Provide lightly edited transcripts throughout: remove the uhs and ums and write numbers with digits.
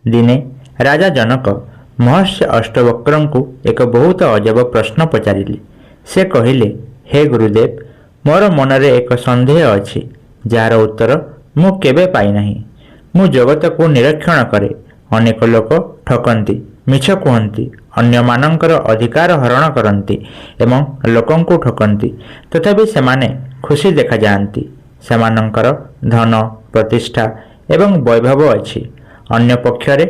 दिने राजा जनक महर्षि अष्टवक्र को एक बहुत अजब प्रश्न पचारिले। से कहिले, हे गुरुदेव, मोर मनरे एक संदेह अच्छी जार उत्तर मु केबे पाई नाही। मु जगत को निरीक्षण करे, अनेक लोक ठकती, मिछ कहती, अन्य मानकर अधिकार हरण करती एवं लोकं को ठकती, तथापि सेमाने खुशी देखा जाती। सेमानंकर धन, प्रतिष्ठा एवं वैभव अच्छी। अन्य पक्षरे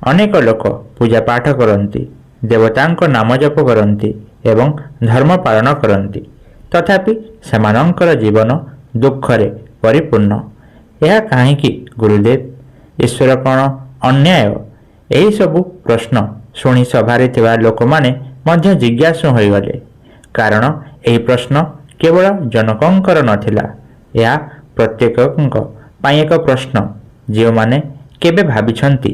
अनेक लोक पूजा पाठ करती, देवतांक नाम जप करती एवं धर्म पालन करती, तथापि सेमानंकर जीवन दुखरे परिपूर्ण। यह काहेकि गुरुदेव? ईश्वर कौन अन्याय? यही सबु प्रश्न शुणी सभारे थिबा लोक माने मध्य जिज्ञासु होइगले। कारण यही प्रश्न केवल जनकंकर नथिला, यह प्रत्येकଙ୍କ ପାଇଁ एक प्रश्न। जो माने केबे भाबिछंती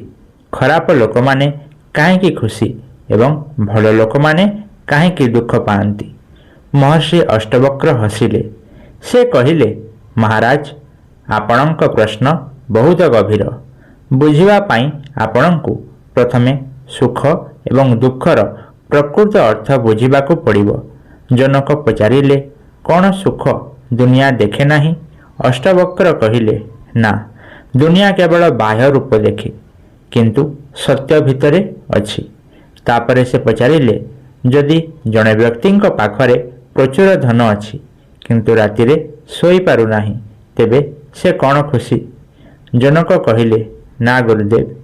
खराब लोक माने काहेकि खुशी एवं भल लोक माने काहेकि दुख पाती। महर्षि अष्टवक्र हसिले। से कहिले, महाराज, आपणक प्रश्न बहुत गभीर। बुझिबा पाई आपणकु प्रथमे सुख एवं दुखर प्रकृत अर्थ बुझिबाकु पड़िबो। जनक पचारिले, कौन सुख दुनिया देखे नाही? अष्टवक्र कहिले, ना, दुनिया केवल बाह्य रूप देखे, किंतु सत्य भितरे अछि। तापरे से पचारिले, जदि जड़े व्यक्ति पाखरे प्रचुर धन अछि किंतु रातिरे सोई पारु नाही, तेबे से कौन खुशी? जनक कहिले, ना गुरुदेव,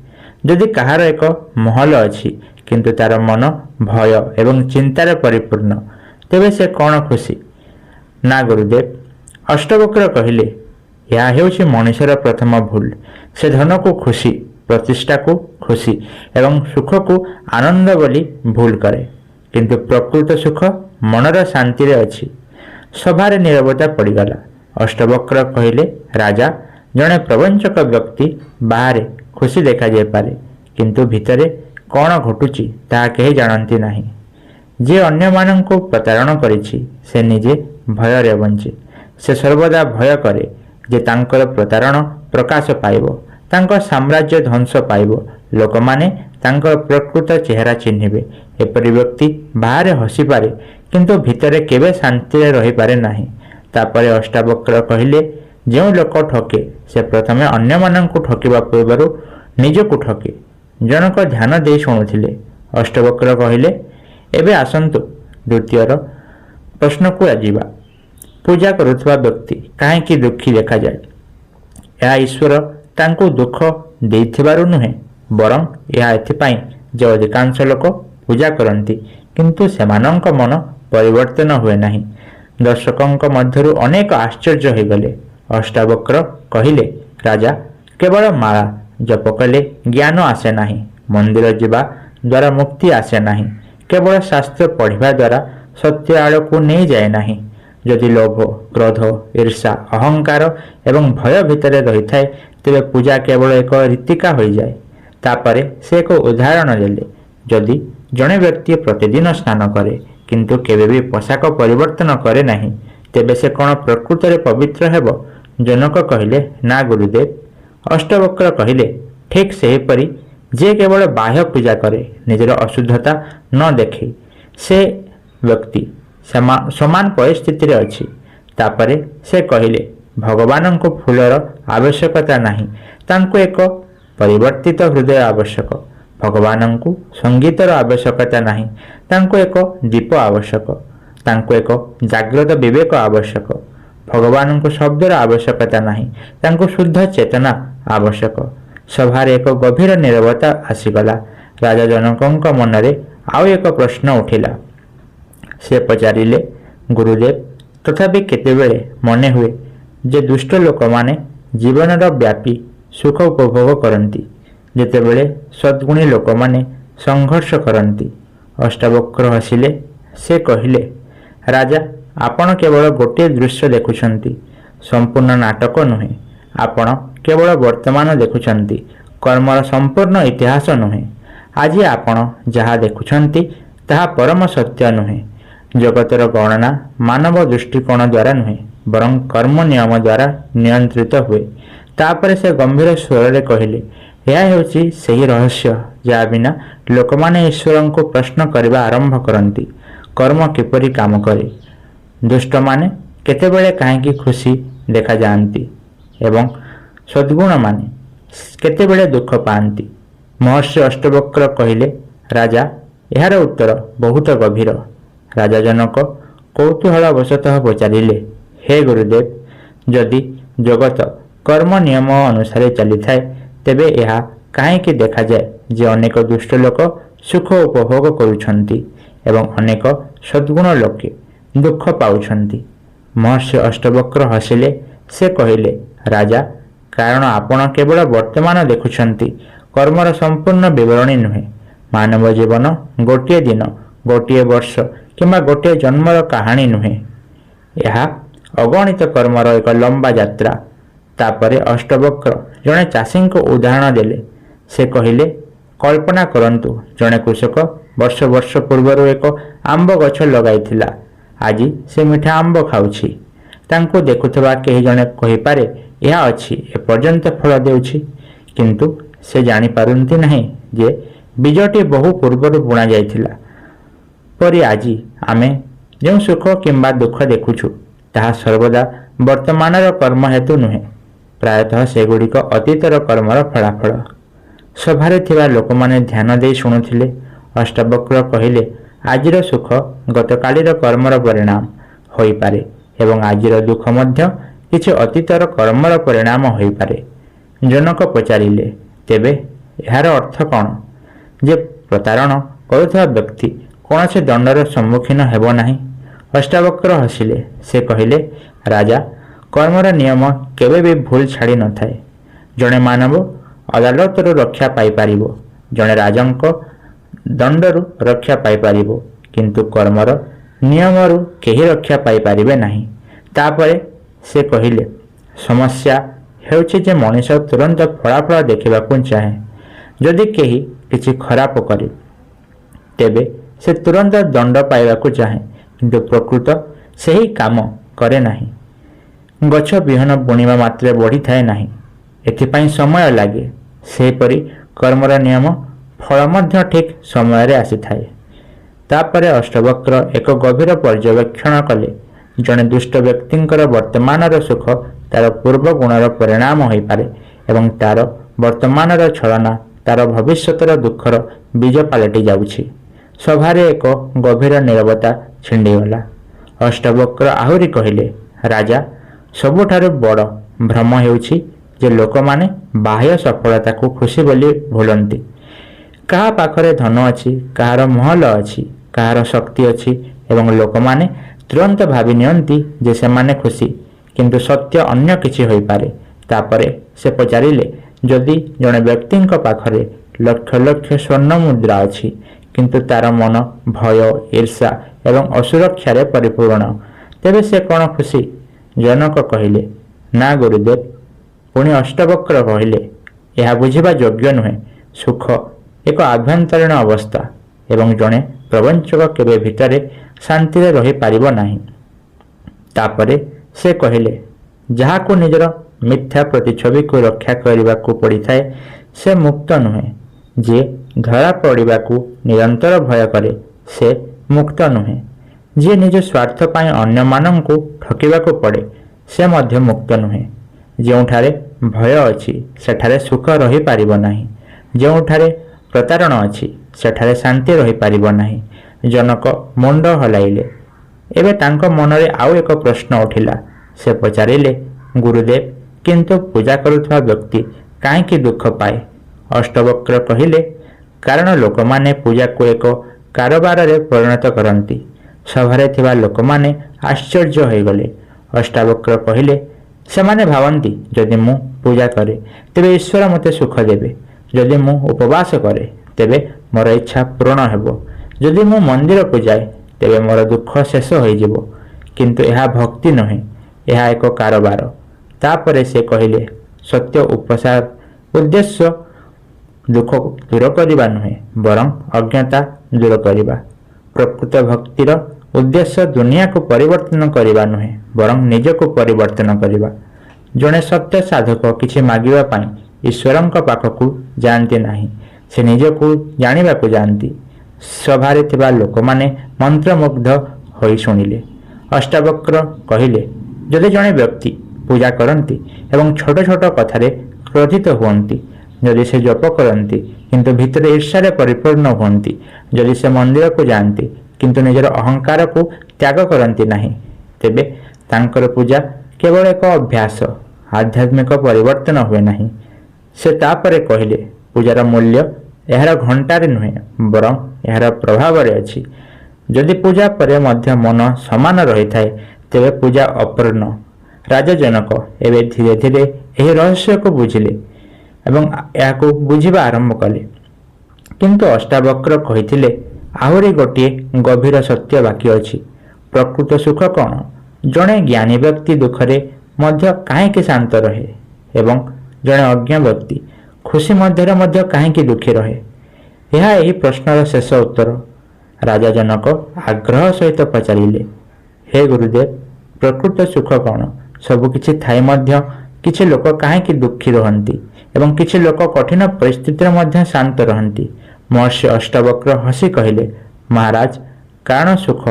जदि कहार एक महल अछि किंतु तार मन भय एवं चिंतार परिपूर्ण, तेबे से कौन खुशी? ना गुरुदेव। अष्टवक्र कहिले, यह हेउछि मनुष्यर प्रथम भूल। से धन को खुशी, प्रतिष्ठा को खुशी एवं सुख को आनंद बोली भूल करे, किंतु प्रकृत सुख मनर शांति रे अछि। सभारे नीरवता पड़ीगला। अष्टवक्र कहिले, राजा, जड़े प्रवंचक व्यक्ति बाहर खुशी देखा जाय पारे, किंतु भितरे कौन घटुची ताहा केही जानती नाही। जे अन्य मानंको प्रतारण करिछि से निजे भय रे बंचे। से सर्वदा भय करे जे तांकर प्रतारण प्रकाश पाइब, तांकर साम्राज्य ध्वंस पाइब, लोक माने तांकर प्रकृत चेहरा चिन्हिबे। एपरि व्यक्ति बाहर हसी पारे, किंतु भितरे केबे शांति रे रही पारे नाही। तापरे अष्टावक्र कहिले, जो लोक ठके से प्रथमे अन्य मानंको ठकिबा पूर्वरु निजको ठके। जनक ध्यान दे शुणुथिले। अष्टवक्र कहिले, एबे आसंतु द्वितीयर प्रश्न को आजिबा। पूजा करुवा व्यक्ति काहेकि दुखी देखा जाए? यह ईश्वर तांको दुख देइथिबारु नुहे, बरं यह एथिपाई जे अधिकांश लोक पूजा करती किंतु सेमानंक मन परिवर्तन हुए नाही। दर्शकों मध्यरु अनेक आश्चर्य हो गले। अष्टावक्र कहिले, राजा, केवल माला जप कले ज्ञान आसे नाही, मंदिर जीवा द्वारा मुक्ति आसे नाही, केवल शास्त्र पढ़िबा द्वारा सत्य आड़ को नहीं जाए नाही। जदि लोभ, क्रोध, ईर्षा, अहंकार एवं भय भितर रही थाए, तेरे पूजा केवल एक रीतिका हो जाए। तापरे से एक उदाहरण देले, जदि जड़े व्यक्ति प्रतिदिन स्नान करे किंतु केबे भी पोशाक परिवर्तन करे नाही, तेबे से कौन प्रकृत रे पवित्र हेब? जनक कहिले, ना गुरुदेव। अष्टवक्र कहिले, ठीक सेहीपरि जे केवल बाह्य पूजा करे, निजर अशुद्धता न देखे, से व्यक्ति समान परिस्थिति रे अछि। तापरे से कहिले, भगवान को फूलर आवश्यकता नहीं, तांको एक परिवर्तित हृदय आवश्यक। भगवान को संगीतर आवश्यकता नहीं, तांको एक दीप आवश्यक। तांको एक जागृत विवेक आवश्यक। भगवान को शब्दर आवश्यकता नहीं, तांको शुद्ध चेतना आवश्यक। सभारे एक गभीर नीरवता आसीगला। राजा जनकों मनरे आउ एक प्रश्न उठिला। से पचारिले, गुरुदेव, तथापि केतेबेले मने हुए जे दुष्ट लोक माने जीवनर व्यापी सुख उपभोग करती, जेतेबेले सद्गुणी लोक माने संघर्ष करती। अष्टावक्र हसिले। से कहिले, राजा, आपण केवल गोटे दृश्य देखुछंती, संपूर्ण नाटक नुहे। आपण केवल वर्तमान देखुछंती, कर्मर संपूर्ण इतिहास नुहे। आज आपण जहाँ देखुछंती ताहा परम सत्य नुहे। जगतर गणना मानव दृष्टिकोण द्वारा नुहे, बरं कर्म नियम द्वारा नियंत्रित हुए। तापरे से गंभीर स्वर रे कहिले, ଏହା ହେଉଛି ସେହି ରହସ୍ୟ ଯାହା ବିନା ଲୋକମାନେ ଈଶ୍ୱରଙ୍କୁ ପ୍ରଶ୍ନ କରିବା ଆରମ୍ଭ କରନ୍ତି। କର୍ମ କିପରି କାମ କରେ, ଦୁଷ୍ଟମାନେ କେତେବେଳେ କାହିଁକି ଖୁସି ଦେଖାଯାଆନ୍ତି ଏବଂ ସଦ୍ଗୁଣମାନେ କେତେବେଳେ ଦୁଃଖ ପାଆନ୍ତି। ମହର୍ଷି ଅଷ୍ଟବକ୍ର କହିଲେ, ରାଜା, ଏହାର ଉତ୍ତର ବହୁତ ଗଭୀର। ରାଜା ଜନକ କୌତୂହଳବଶତଃ ପଚାରିଲେ, ହେ ଗୁରୁଦେବ, ଯଦି ଜଗତ କର୍ମ ନିୟମ ଅନୁସାରେ ଚାଲିଥାଏ ତେବେ ଏହା କାହିଁକି ଦେଖାଯାଏ ଯେ ଅନେକ ଦୁଷ୍ଟ ଲୋକ ସୁଖ ଉପଭୋଗ କରୁଛନ୍ତି ଏବଂ ଅନେକ ସଦ୍ଗୁଣ ଲୋକେ ଦୁଃଖ ପାଉଛନ୍ତି? ମହର୍ଷି ଅଷ୍ଟବକ୍ର ହସିଲେ। ସେ କହିଲେ, ରାଜା, କାରଣ ଆପଣ କେବଳ ବର୍ତ୍ତମାନ ଦେଖୁଛନ୍ତି, କର୍ମର ସମ୍ପୂର୍ଣ୍ଣ ବିବରଣୀ ନୁହେଁ। ମାନବ ଜୀବନ ଗୋଟିଏ ଦିନ, ଗୋଟିଏ ବର୍ଷ କିମ୍ବା ଗୋଟିଏ ଜନ୍ମର କାହାଣୀ ନୁହେଁ। ଏହା ଅଗଣିତ କର୍ମର ଏକ ଲମ୍ବା ଯାତ୍ରା। ତାପରେ ଅଷ୍ଟବକ୍ର ଜଣେ ଚାଷୀଙ୍କୁ ଉଦାହରଣ ଦେଲେ। ସେ କହିଲେ, କଳ୍ପନା କରନ୍ତୁ, ଜଣେ କୃଷକ ବର୍ଷ ବର୍ଷ ପୂର୍ବରୁ ଏକ ଆମ୍ବ ଗଛ ଲଗାଇଥିଲା। ଆଜି ସେ ମିଠା ଆମ୍ବ ଖାଉଛି। ତାଙ୍କୁ ଦେଖୁଥିବା କେହି ଜଣେ କହିପାରେ, ଏହା ଅଛି, ଏପର୍ଯ୍ୟନ୍ତ ଫଳ ଦେଉଛି। କିନ୍ତୁ ସେ ଜାଣିପାରନ୍ତି ନାହିଁ ଯେ ବୀଜଟି ବହୁ ପୂର୍ବରୁ ବୁଣା ଯାଇଥିଲା। ପରି ଆଜି ଆମେ ଯେଉଁ ସୁଖ କିମ୍ବା ଦୁଃଖ ଦେଖୁଛୁ ତାହା ସର୍ବଦା ବର୍ତ୍ତମାନର କର୍ମ ହେତୁ ନୁହେଁ, ପ୍ରାୟତଃ ସେଗୁଡ଼ିକ ଅତୀତର କର୍ମର ଫଳାଫଳ। ସଭାରେ ଥିବା ଲୋକମାନେ ଧ୍ୟାନ ଦେଇ ଶୁଣୁଥିଲେ। ଅଷ୍ଟବକ୍ର କହିଲେ, ଆଜିର ସୁଖ ଗତକାଲିର କର୍ମର ପରିଣାମ ହୋଇପାରେ ଏବଂ ଆଜିର ଦୁଃଖ ମଧ୍ୟ କିଛି ଅତୀତର କର୍ମର ପରିଣାମ ହୋଇପାରେ। ଜନକ ପଚାରିଲେ, ତେବେ ଏହାର ଅର୍ଥ କ'ଣ? ଯେ ପ୍ରତାରଣ କରୁଥିବା ବ୍ୟକ୍ତି କୌଣସି ଦଣ୍ଡର ସମ୍ମୁଖୀନ ହେବ ନାହିଁ? ଅଷ୍ଟାବକ୍ର ହସିଲେ। ସେ କହିଲେ, ରାଜା, କର୍ମର ନିୟମ କେବେ ବି ଭୁଲ ଛାଡ଼ି ନଥାଏ। ଜଣେ ମାନବ ଅଦାଲତରୁ ରକ୍ଷା ପାଇପାରିବ, ଜଣେ ରାଜାଙ୍କ ଦଣ୍ଡରୁ ରକ୍ଷା ପାଇପାରିବ, କିନ୍ତୁ କର୍ମର ନିୟମରୁ କେହି ରକ୍ଷା ପାଇପାରିବେ ନାହିଁ। ତାପରେ ସେ କହିଲେ, ସମସ୍ୟା ହେଉଛି ଯେ ମଣିଷ ତୁରନ୍ତ ଫଳାଫଳ ଦେଖିବାକୁ ଚାହେଁ। ଯଦି କେହି କିଛି ଖରାପ କରେ ତେବେ ସେ ତୁରନ୍ତ ଦଣ୍ଡ ପାଇବାକୁ ଚାହେଁ, କିନ୍ତୁ ପ୍ରକୃତ ସେହି କାମ କରେ ନାହିଁ। ଗଛ ବିହନ ବୁଣିବା ମାତ୍ରେ ବଢ଼ିଥାଏ ନାହିଁ, ଏଥିପାଇଁ ସମୟ ଲାଗେ। ସେହିପରି କର୍ମର ନିୟମ ଫଳ ମଧ୍ୟ ଠିକ୍ ସମୟରେ ଆସିଥାଏ। ତାପରେ ଅଷ୍ଟବକ୍ର ଏକ ଗଭୀର ପର୍ଯ୍ୟବେକ୍ଷଣ କଲେ। ଜଣେ ଦୁଷ୍ଟ ବ୍ୟକ୍ତିଙ୍କର ବର୍ତ୍ତମାନର ସୁଖ ତାର ପୂର୍ବ ଗୁଣର ପରିଣାମ ହୋଇପାରେ ଏବଂ ତାର ବର୍ତ୍ତମାନର ଛଳନା ତାର ଭବିଷ୍ୟତର ଦୁଃଖର ବୀଜ ପାଲଟି ଯାଉଛି। ସଭାରେ ଏକ ଗଭୀର ନୀରବତା ଛିଣ୍ଡିଗଲା। ଅଷ୍ଟବକ୍ର ଆହୁରି କହିଲେ, ରାଜା, ସବୁଠାରୁ ବଡ଼ ଭ୍ରମ ହେଉଛି ଯେ ଲୋକମାନେ ବାହ୍ୟ ସଫଳତାକୁ ଖୁସି ବୋଲି ଭୁଲନ୍ତି। କାହା ପାଖରେ ଧନ ଅଛି, କାହାର ମହଲ ଅଛି, କାହାର ଶକ୍ତି ଅଛି ଏବଂ ଲୋକମାନେ ତୁରନ୍ତ ଭାବି ନିଅନ୍ତି ଯେ ସେମାନେ ଖୁସି, କିନ୍ତୁ ସତ୍ୟ ଅନ୍ୟ କିଛି ହୋଇପାରେ। ତାପରେ ସେ ପଚାରିଲେ, ଯଦି ଜଣେ ବ୍ୟକ୍ତିଙ୍କ ପାଖରେ ଲକ୍ଷ ଲକ୍ଷ ସ୍ୱର୍ଣ୍ଣ ମୁଦ୍ରା ଅଛି କିନ୍ତୁ ତାର ମନ ଭୟ, ଈର୍ଷା ଏବଂ ଅସୁରକ୍ଷାରେ ପରିପୂର୍ଣ୍ଣ, ତେବେ ସେ କ'ଣ ଖୁସି? ଜନକ କହିଲେ, ନା ଗୁରୁଦେବ। ପୁଣି ଅଷ୍ଟବକ୍ର କହିଲେ, ଏହା ବୁଝିବା ଯୋଗ୍ୟ ନୁହେଁ। ସୁଖ ଏକ ଆଭ୍ୟନ୍ତରୀଣ ଅବସ୍ଥା ଏବଂ ଜଣେ ପ୍ରବଞ୍ଚକ କେବେ ଭିତରେ ଶାନ୍ତିରେ ରହିପାରିବ ନାହିଁ। ତାପରେ ସେ କହିଲେ, ଯାହାକୁ ନିଜର ମିଥ୍ୟା ପ୍ରତିଛବିକୁ ରକ୍ଷା କରିବାକୁ ପଡ଼ିଥାଏ ସେ ମୁକ୍ତ ନୁହେଁ। ଯିଏ ଧରା ପଡ଼ିବାକୁ ନିରନ୍ତର ଭୟ କରେ ସେ ମୁକ୍ତ ନୁହେଁ। ଯିଏ ନିଜ ସ୍ୱାର୍ଥ ପାଇଁ ଅନ୍ୟମାନଙ୍କୁ ଠକିବାକୁ ପଡ଼େ ସେ ମଧ୍ୟ ମୁକ୍ତ ନୁହେଁ। ଯେଉଁଠାରେ ଭୟ ଅଛି ସେଠାରେ ସୁଖ ରହିପାରିବ ନାହିଁ। ଯେଉଁଠାରେ ପ୍ରତାରଣ ଅଛି ସେଠାରେ ଶାନ୍ତି ରହିପାରିବ ନାହିଁ। ଜନକ ମୁଣ୍ଡ ହଲାଇଲେ। ଏବେ ତାଙ୍କ ମନରେ ଆଉ ଏକ ପ୍ରଶ୍ନ ଉଠିଲା। ସେ ପଚାରିଲେ, ଗୁରୁଦେବ, କିନ୍ତୁ ପୂଜା କରୁଥିବା ବ୍ୟକ୍ତି କାହିଁକି ଦୁଃଖ ପାଏ? ଅଷ୍ଟବକ୍ର କହିଲେ, କାରଣ ଲୋକମାନେ ପୂଜାକୁ ଏକ କାରବାରରେ ପରିଣତ କରନ୍ତି। ସଭାରେ ଥିବା ଲୋକମାନେ ଆଶ୍ଚର୍ଯ୍ୟ ହୋଇଗଲେ। ଅଷ୍ଟାବକ୍ର କହିଲେ, ସେମାନେ ଭାବନ୍ତି ଯଦି ମୁଁ ପୂଜା କରେ ତେବେ ଈଶ୍ୱର ମୋତେ ସୁଖ ଦେବେ। ଯଦି ମୁଁ ଉପବାସ କରେ ତେବେ ମୋର ଇଚ୍ଛା ପୂରଣ ହେବ। ଯଦି ମୁଁ ମନ୍ଦିରକୁ ଯାଏ ତେବେ ମୋର ଦୁଃଖ ଶେଷ ହୋଇଯିବ। କିନ୍ତୁ ଏହା ଭକ୍ତି ନୁହେଁ, ଏହା ଏକ କାରବାର। ତାପରେ ସେ କହିଲେ, ସତ୍ୟ ଉଦ୍ଦେଶ୍ୟ ଦୁଃଖ ଦୂର କରିବା ନୁହେଁ, ବରଂ ଅଜ୍ଞତା ଦୂର କରିବା। ପ୍ରକୃତ ଭକ୍ତିର ଉଦ୍ଦେଶ୍ୟ ଦୁନିଆକୁ ପରିବର୍ତ୍ତନ କରିବା ନୁହେଁ, ବରଂ ନିଜକୁ ପରିବର୍ତ୍ତନ କରିବା। ଜଣେ ସତ୍ୟ ସାଧକ କିଛି ମାଗିବା ପାଇଁ ଈଶ୍ୱରଙ୍କ ପାଖକୁ ଯାଆନ୍ତି ନାହିଁ, ସେ ନିଜକୁ ଜାଣିବାକୁ ଯାଆନ୍ତି। ସଭାରେ ଥିବା ଲୋକମାନେ ମନ୍ତ୍ରମୁଗ୍ଧ ହୋଇ ଶୁଣିଲେ। ଅଷ୍ଟାବକ୍ର କହିଲେ, ଯଦି ଜଣେ ବ୍ୟକ୍ତି ପୂଜା କରନ୍ତି ଏବଂ ଛୋଟ ଛୋଟ କଥାରେ କ୍ରୋଧିତ ହୁଅନ୍ତି, ଯଦି ସେ ଜପ କରନ୍ତି କିନ୍ତୁ ଭିତରେ ଈର୍ଷାରେ ପରିପୂର୍ଣ୍ଣ ହୁଅନ୍ତି, ଯଦି ସେ ମନ୍ଦିରକୁ ଯାଆନ୍ତି କିନ୍ତୁ ନିଜର ଅହଙ୍କାରକୁ ତ୍ୟାଗ କରନ୍ତି ନାହିଁ, ତେବେ ତାଙ୍କର ପୂଜା କେବଳ ଏକ ଅଭ୍ୟାସ, ଆଧ୍ୟାତ୍ମିକ ପରିବର୍ତ୍ତନ ହୁଏ ନାହିଁ। ସେ ତାପରେ କହିଲେ, ପୂଜାର ମୂଲ୍ୟ ଏହାର ଘଣ୍ଟାରେ ନୁହେଁ ବରଂ ଏହାର ପ୍ରଭାବରେ ଅଛି। ଯଦି ପୂଜା ପରେ ମଧ୍ୟ ମନ ସମାନ ରହିଥାଏ ତେବେ ପୂଜା ଅପୂର୍ଣ୍ଣ। ରାଜା ଜନକ ଏବେ ଧୀରେ ଧୀରେ ଏହି ରହସ୍ୟକୁ ବୁଝିଲେ ଏବଂ ଏହାକୁ ବୁଝିବା ଆରମ୍ଭ କଲେ। କିନ୍ତୁ ଅଷ୍ଟାବକ୍ର କହିଥିଲେ, ଆହୁରି ଗୋଟିଏ ଗଭୀର ସତ୍ୟ ବାକି ଅଛି। ପ୍ରକୃତ ସୁଖ କ'ଣ? ଜଣେ ଜ୍ଞାନୀ ବ୍ୟକ୍ତି ଦୁଃଖରେ ମଧ୍ୟ କାହିଁକି ଶାନ୍ତ ରହେ ଏବଂ ଜଣେ ଅଜ୍ଞ ବ୍ୟକ୍ତି ଖୁସି ମଧ୍ୟରେ ମଧ୍ୟ କାହିଁକି ଦୁଃଖୀ ରହେ? ଏହା ଏହି ପ୍ରଶ୍ନର ଶେଷ ଉତ୍ତର। ରାଜା ଜନକ ଆଗ୍ରହ ସହିତ ପଚାରିଲେ, ହେ ଗୁରୁଦେବ, ପ୍ରକୃତ ସୁଖ କ'ଣ? ସବୁକିଛି ଥାଇ ମଧ୍ୟ କିଛି ଲୋକ କାହିଁକି ଦୁଃଖୀ ରହନ୍ତି ଏବଂ କିଛି ଲୋକ କଠିନ ପରିସ୍ଥିତିରେ ମଧ୍ୟ ଶାନ୍ତ ରହନ୍ତି? ମହର୍ଷି ଅଷ୍ଟାବକ୍ର ହସି କହିଲେ, ମହାରାଜ, କାରଣ ସୁଖ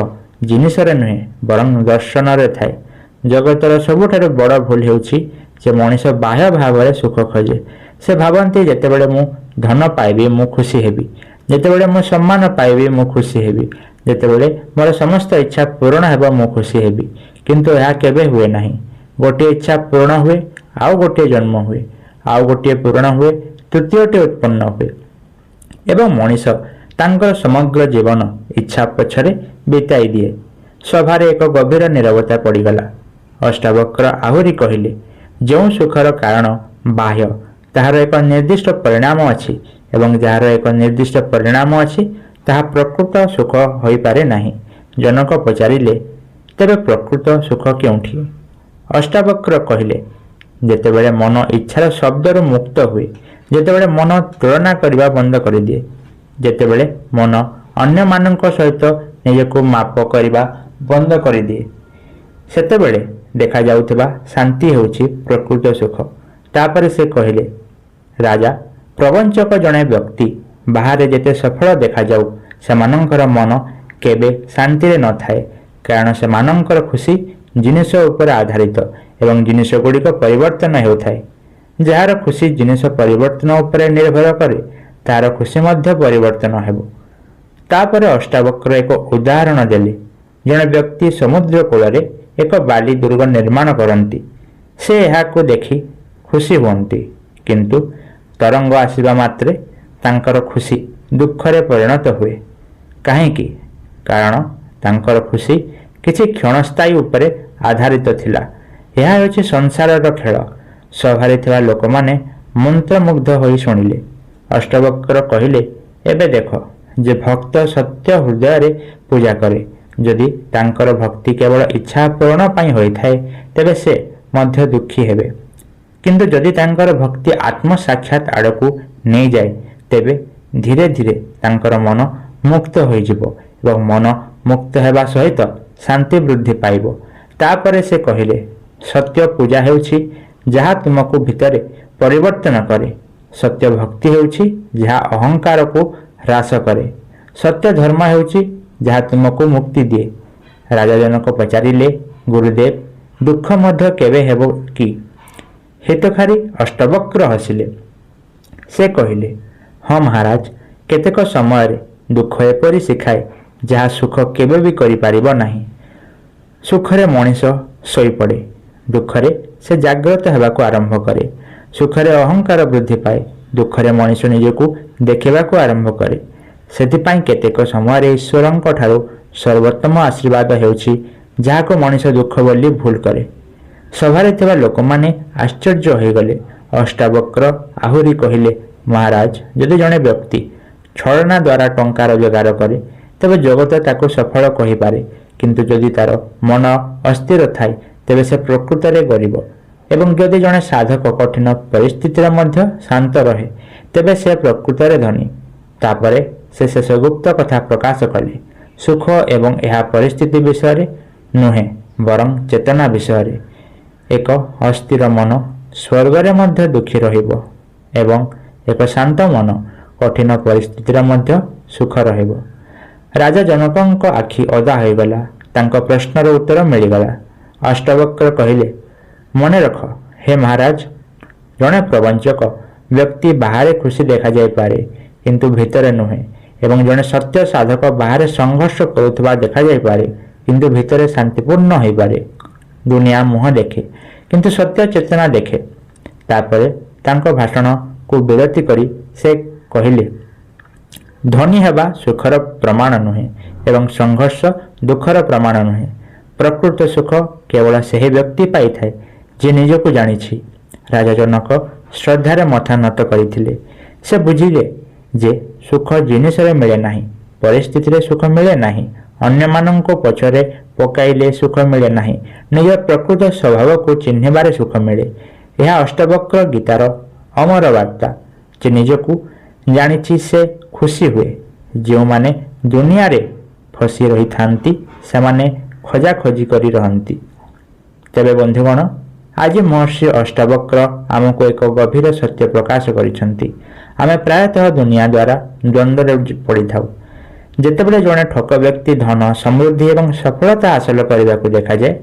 ଜିନିଷରେ ନୁହେଁ ବରଂ ଦର୍ଶନରେ ଥାଏ। ଜଗତର ସବୁଠାରୁ ବଡ଼ ଭୁଲ ହେଉଛି ଯେ ମଣିଷ ବାହ୍ୟ ଭାବରେ ସୁଖ ଖୋଜେ। ସେ ଭାବନ୍ତି ଯେତେବେଳେ ମୁଁ ଧନ ପାଇବି ମୁଁ ଖୁସି ହେବି, ଯେତେବେଳେ ମୁଁ ସମ୍ମାନ ପାଇବି ମୁଁ ଖୁସି ହେବି, ଯେତେବେଳେ ମୋର ସମସ୍ତ ଇଚ୍ଛା ପୂରଣ ହେବ ମୁଁ ଖୁସି ହେବି। କିନ୍ତୁ ଏହା କେବେ ହୁଏ ନାହିଁ। ଗୋଟିଏ ଇଚ୍ଛା ପୂରଣ ହୁଏ, ଆଉ ଗୋଟିଏ ଜନ୍ମ ହୁଏ, ଆଉ ଗୋଟିଏ ପୂରଣ ହୁଏ, ତୃତୀୟଟି ଉତ୍ପନ୍ନ ହୁଏ ଏବଂ ମଣିଷ ତାଙ୍କର ସମଗ୍ର ଜୀବନ ଇଚ୍ଛା ପଛରେ ବିତାଇ ଦିଏ। ସଭାରେ ଏକ ଗଭୀର ନୀରବତା ପଡ଼ିଗଲା। ଅଷ୍ଟାବକ୍ର ଆହୁରି କହିଲେ, ଯେଉଁ ସୁଖର କାରଣ ବାହ୍ୟ ତାହାର ଏକ ନିର୍ଦ୍ଦିଷ୍ଟ ପରିଣାମ ଅଛି ଏବଂ ଯାହାର ଏକ ନିର୍ଦ୍ଦିଷ୍ଟ ପରିଣାମ ଅଛି ତାହା ପ୍ରକୃତ ସୁଖ ହୋଇପାରେ ନାହିଁ। ଜନକ ପଚାରିଲେ, ତେବେ ପ୍ରକୃତ ସୁଖ କେଉଁଠି? ଅଷ୍ଟାବକ୍ର କହିଲେ, ଯେତେବେଳେ ମନ ଇଚ୍ଛାର ଶବ୍ଦରୁ ମୁକ୍ତ ହୁଏ, ଯେତେବେଳେ ମନ ତୁଳନା କରିବା ବନ୍ଦ କରିଦିଏ, ଯେତେବେଳେ ମନ ଅନ୍ୟମାନଙ୍କ ସହିତ ନିଜକୁ ମାପ କରିବା ବନ୍ଦ କରିଦିଏ, ସେତେବେଳେ ଦେଖାଯାଉଥିବା ଶାନ୍ତି ହେଉଛି ପ୍ରକୃତ ସୁଖ। ତାପରେ ସେ କହିଲେ, ରାଜା, ପ୍ରବଞ୍ଚକ ଜଣେ ବ୍ୟକ୍ତି ବାହାରେ ଯେତେ ସଫଳ ଦେଖାଯାଉ ସେମାନଙ୍କର ମନ କେବେ ଶାନ୍ତିରେ ନଥାଏ, କାରଣ ସେମାନଙ୍କର ଖୁସି ଜିନିଷ ଉପରେ ଆଧାରିତ ଏବଂ ଜିନିଷ ଗୁଡ଼ିକ ପରିବର୍ତ୍ତନ ହେଉଥାଏ। ଯାହାର ଖୁସି ଜିନିଷ ପରିବର୍ତ୍ତନ ଉପରେ ନିର୍ଭର କରେ ତାହାର ଖୁସି ମଧ୍ୟ ପରିବର୍ତ୍ତନ ହେବ। ତାପରେ ଅଷ୍ଟାବକ୍ର ଏକ ଉଦାହରଣ ଦେଲେ। ଜଣେ ବ୍ୟକ୍ତି ସମୁଦ୍ର କୂଳରେ ଏକ ବାଲି ଦୁର୍ଗ ନିର୍ମାଣ କରନ୍ତି। ସେ ଏହାକୁ ଦେଖି ଖୁସି ହୁଅନ୍ତି, କିନ୍ତୁ ତରଙ୍ଗ ଆସିବା ମାତ୍ରେ ତାଙ୍କର ଖୁସି ଦୁଃଖରେ ପରିଣତ ହୁଏ। କାହିଁକି? କାରଣ ତାଙ୍କର ଖୁସି କିଛି କ୍ଷଣସ୍ଥାୟୀ ଉପରେ ଆଧାରିତ ଥିଲା। ଏହା ହେଉଛି ସଂସାରର ଖେଳ। ସଭାରେ ଥିବା ଲୋକମାନେ ମନ୍ତ୍ରମୁଗ୍ଧ ହୋଇ ଶୁଣିଲେ। ଅଷ୍ଟାବକ୍ର କହିଲେ, ଏବେ ଦେଖ, ଯେ ଭକ୍ତ ସତ୍ୟ ହୃଦୟରେ ପୂଜା କରେ, ଯଦି ତାଙ୍କର ଭକ୍ତି କେବଳ ଇଚ୍ଛା ପୂରଣ ପାଇଁ ହୋଇଥାଏ ତେବେ ସେ ମଧ୍ୟ ଦୁଃଖୀ ହେବେ। କିନ୍ତୁ ଯଦି ତାଙ୍କର ଭକ୍ତି ଆତ୍ମସାକ୍ଷାତ ଆଡ଼କୁ ନେଇଯାଏ ତେବେ ଧୀରେ ଧୀରେ ତାଙ୍କର ମନ ମୁକ୍ତ ହୋଇଯିବ ଏବଂ ମନ ମୁକ୍ତ ହେବା ସହିତ ଶାନ୍ତି ବୃଦ୍ଧି ପାଇବ। ତାପରେ ସେ କହିଲେ, ସତ୍ୟ ପୂଜା ହେଉଛି ଯାହା ତୁମକୁ ଭିତରେ ପରିବର୍ତ୍ତନ କରେ। ସତ୍ୟ ଭକ୍ତି ହେଉଛି ଯାହା ଅହଙ୍କାରକୁ ହ୍ରାସ କରେ। ସତ୍ୟ ଧର୍ମ ହେଉଛି ଯାହା ତୁମକୁ ମୁକ୍ତି ଦିଏ। ରାଜା ଜନକ ପଚାରିଲେ, ଗୁରୁଦେବ, ଦୁଃଖ ମଧ୍ୟ କେବେ ହେବ କି? ହିତକାରୀ ଅଷ୍ଟବକ୍ର ହସିଲେ। ସେ କହିଲେ, ହଁ ମହାରାଜ, କେତେକ ସମୟରେ ଦୁଃଖ ଏପରି ଶିଖାଏ ଯାହା ସୁଖ କେବେ ବି କରିପାରିବ ନାହିଁ। ସୁଖରେ ମଣିଷ ଶୋଇପଡ଼େ, ଦୁଃଖରେ ସେ ଜାଗ୍ରତ ହେବାକୁ ଆରମ୍ଭ କରେ। ସୁଖରେ ଅହଙ୍କାର ବୃଦ୍ଧି ପାଏ, ଦୁଃଖରେ ମଣିଷ ନିଜକୁ ଦେଖିବାକୁ ଆରମ୍ଭ କରେ। ସେଥିପାଇଁ କେତେକ ସମୟରେ ଈଶ୍ୱରଙ୍କ ଠାରୁ ସର୍ବୋତ୍ତମ ଆଶୀର୍ବାଦ ହେଉଛି ଯାହାକୁ ମଣିଷ ଦୁଃଖ ବୋଲି ଭୁଲ କରେ। ସଭାରେ ଥିବା ଲୋକମାନେ ଆଶ୍ଚର୍ଯ୍ୟ ହୋଇଗଲେ। ଅଷ୍ଟାବକ୍ର ଆହୁରି କହିଲେ, ମହାରାଜ, ଯଦି ଜଣେ ବ୍ୟକ୍ତି ଛଳନା ଦ୍ୱାରା ଟଙ୍କା ରୋଜଗାର କରେ ତେବେ ଜଗତ ତାକୁ ସଫଳ କହିପାରେ, କିନ୍ତୁ ଯଦି ତାର ମନ ଅସ୍ଥିର ଥାଏ ତେବେ ସେ ପ୍ରକୃତରେ ଗରିବ। ଏବଂ ଯଦି ଜଣେ ସାଧକ କଠିନ ପରିସ୍ଥିତିରେ ମଧ୍ୟ ଶାନ୍ତ ରହେ ତେବେ ସେ ପ୍ରକୃତରେ ଧନୀ। ତାପରେ ସେ ଶେଷ ଗୁପ୍ତ କଥା ପ୍ରକାଶ କଲେ। ସୁଖ ଏବଂ ଏହା ପରିସ୍ଥିତି ବିଷୟରେ ନୁହେଁ ବରଂ ଚେତନା ବିଷୟରେ। ଏକ ଅସ୍ଥିର ମନ ସ୍ୱର୍ଗରେ ମଧ୍ୟ ଦୁଃଖୀ ରହିବ ଏବଂ ଏକ ଶାନ୍ତ ମନ କଠିନ ପରିସ୍ଥିତିରେ ମଧ୍ୟ ସୁଖ ରହିବ। ରାଜା ଜନକଙ୍କ ଆଖି ଓଦା ହୋଇଗଲା। ତାଙ୍କ ପ୍ରଶ୍ନର ଉତ୍ତର ମିଳିଗଲା। ଅଷ୍ଟବକ୍ର କହିଲେ, ମନେ ରଖ ହେ ମହାରାଜ, ଜଣେ ପ୍ରବଞ୍ଚକ ବ୍ୟକ୍ତି ବାହାରେ ଖୁସି ଦେଖାଯାଇପାରେ କିନ୍ତୁ ଭିତରେ ନୁହେଁ, ଏବଂ ଜଣେ ସତ୍ୟ ସାଧକ ବାହାରେ ସଂଘର୍ଷ କରୁଥିବା ଦେଖାଯାଇପାରେ କିନ୍ତୁ ଭିତରେ ଶାନ୍ତିପୂର୍ଣ୍ଣ ହୋଇପାରେ। ଦୁନିଆ ମୁହଁ ଦେଖେ କିନ୍ତୁ ସତ୍ୟ ଚେତନା ଦେଖେ। ତାପରେ ତାଙ୍କ ଭାଷଣକୁ ବିରତି କରି ସେ କହିଲେ, ଧନୀ ହେବା ସୁଖର ପ୍ରମାଣ ନୁହେଁ ଏବଂ ସଂଘର୍ଷ ଦୁଃଖର ପ୍ରମାଣ ନୁହେଁ। ପ୍ରକୃତ ସୁଖ କେବଳ ସେହି ବ୍ୟକ୍ତି ପାଇଥାଏ ଯିଏ ନିଜକୁ ଜାଣିଛି। ରାଜା ଜନକ ଶ୍ରଦ୍ଧାରେ ମଥା ନତ କରିଥିଲେ। ସେ ବୁଝିଲେ ଯେ ସୁଖ ଜିନିଷରେ ମିଳେ ନାହିଁ, ପରିସ୍ଥିତିରେ ସୁଖ ମିଳେ ନାହିଁ, ଅନ୍ୟମାନଙ୍କୁ ପଛରେ ପକାଇଲେ ସୁଖ ମିଳେ ନାହିଁ, ନିଜ ପ୍ରକୃତ ସ୍ୱଭାବକୁ ଚିହ୍ନିବାରେ ସୁଖ ମିଳେ। ଏହା ଅଷ୍ଟବକ୍ର ଗୀତାର ଅମର ବାର୍ତ୍ତା। ଯେ ନିଜକୁ ଜାଣିଛି ସେ ଖୁସି ହୁଏ। ଯେଉଁମାନେ ଦୁନିଆରେ ଫସି ରହିଥାନ୍ତି ସେମାନେ ଖୋଜାଖୋଜି କରି ରହନ୍ତି। ତେବେ ବନ୍ଧୁଗଣ, ଆଜି ମହର୍ଷି ଅଷ୍ଟାବକ୍ର ଆମକୁ ଏକ ଗଭୀର ସତ୍ୟ ପ୍ରକାଶ କରିଛନ୍ତି। ଆମେ ପ୍ରାୟତଃ ଦୁନିଆ ଦ୍ୱାରା ଦ୍ୱନ୍ଦ୍ୱରେ ପଡ଼ିଥାଉ। ଯେତେବେଳେ ଜଣେ ଠକ ବ୍ୟକ୍ତି ଧନ, ସମୃଦ୍ଧି ଏବଂ ସଫଳତା ହାସଲ କରିବାକୁ ଦେଖାଯାଏ,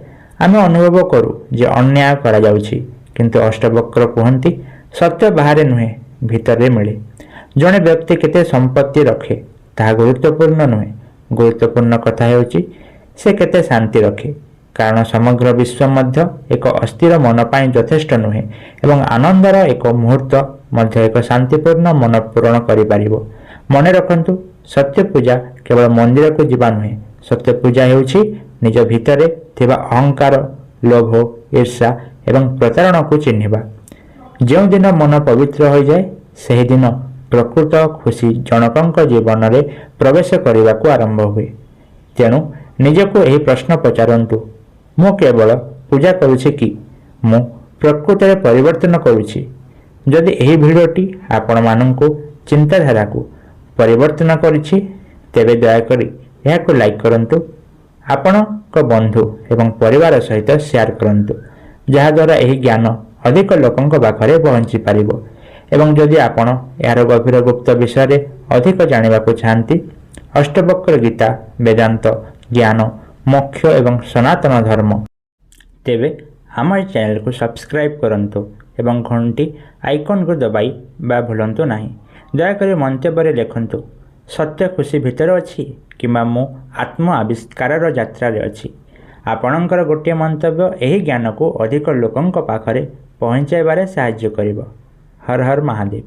ଆମେ ଅନୁଭବ କରୁ ଯେ ଅନ୍ୟାୟ କରାଯାଉଛି। କିନ୍ତୁ ଅଷ୍ଟବକ୍ର କୁହନ୍ତି, ସତ୍ୟ ବାହାରେ ନୁହେଁ, ଭିତରେ ମିଳେ। ଜଣେ ବ୍ୟକ୍ତି କେତେ ସମ୍ପତ୍ତି ରଖେ ତାହା ଗୁରୁତ୍ୱପୂର୍ଣ୍ଣ ନୁହେଁ। ଗୁରୁତ୍ୱପୂର୍ଣ୍ଣ କଥା ହେଉଛି ସେ କେତେ ଶାନ୍ତି ରଖେ। କାରଣ ସମଗ୍ର ବିଶ୍ୱ ମଧ୍ୟ ଏକ ଅସ୍ଥିର ମନ ପାଇଁ ଯଥେଷ୍ଟ ନୁହେଁ ଏବଂ ଆନନ୍ଦର ଏକ ମୁହୂର୍ତ୍ତ ମଧ୍ୟ ଏକ ଶାନ୍ତିପୂର୍ଣ୍ଣ ମନ ପୂରଣ କରିପାରିବ। ମନେ ରଖନ୍ତୁ, ସତ୍ୟ ପୂଜା କେବଳ ମନ୍ଦିରକୁ ଯିବା ନୁହେଁ। ସତ୍ୟ ପୂଜା ହେଉଛି ନିଜ ଭିତରେ ଥିବା ଅହଙ୍କାର, ଲୋଭ, ଈର୍ଷା ଏବଂ ପ୍ରତାରଣାକୁ ଚିହ୍ନିବା। ଯେଉଁଦିନ ମନ ପବିତ୍ର ହୋଇଯାଏ, ସେହିଦିନ ପ୍ରକୃତ ଖୁସି ଜଣକଙ୍କ ଜୀବନରେ ପ୍ରବେଶ କରିବାକୁ ଆରମ୍ଭ ହୁଏ। ତେଣୁ ନିଜକୁ ଏହି ପ୍ରଶ୍ନ ପଚାରନ୍ତୁ, ମୁଁ କେବଳ ପୂଜା କରୁଛି କି ମୁଁ ପ୍ରକୃତରେ ପରିବର୍ତ୍ତନ କରୁଛି? ଯଦି ଏହି ଭିଡ଼ିଓଟି ଆପଣମାନଙ୍କୁ ଚିନ୍ତାଧାରାକୁ ପରିବର୍ତ୍ତନ କରିଛି, ତେବେ ଦୟାକରି ଏହାକୁ ଲାଇକ୍ କରନ୍ତୁ, ଆପଣଙ୍କ ବନ୍ଧୁ ଏବଂ ପରିବାର ସହିତ ସେୟାର କରନ୍ତୁ, ଯାହାଦ୍ୱାରା ଏହି ଜ୍ଞାନ ଅଧିକ ଲୋକଙ୍କ ପାଖରେ ପହଞ୍ଚି ପାରିବ। ଏବଂ ଯଦି ଆପଣ ଏହାର ଗଭୀର ଗୁପ୍ତ ବିଷୟରେ ଅଧିକ ଜାଣିବାକୁ ଚାହାନ୍ତି, ଅଷ୍ଟବକ୍ର ଗୀତା, ବେଦାନ୍ତ, ଜ୍ଞାନ, ମୋକ୍ଷ ଏବଂ ସନାତନ ଧର୍ମ, ତେବେ ଆମ ଏହି ଚ୍ୟାନେଲକୁ ସବସ୍କ୍ରାଇବ୍ କରନ୍ତୁ ଏବଂ ଘଣ୍ଟି ଆଇକନ୍କୁ ଦବାଇବା ଭୁଲନ୍ତୁ ନାହିଁ। ଦୟାକରି ମନ୍ତବ୍ୟରେ ଲେଖନ୍ତୁ, ସତ୍ୟ ଖୁସି ଭିତରେ ଅଛି କିମ୍ବା ମୁଁ ଆତ୍ମ ଆବିଷ୍କାରର ଯାତ୍ରାରେ ଅଛି। ଆପଣଙ୍କର ଗୋଟିଏ ମନ୍ତବ୍ୟ ଏହି ଜ୍ଞାନକୁ ଅଧିକ ଲୋକଙ୍କ ପାଖରେ ପହଞ୍ଚାଇବାରେ ସାହାଯ୍ୟ କରିବ। ହର ହର ମହାଦେବ।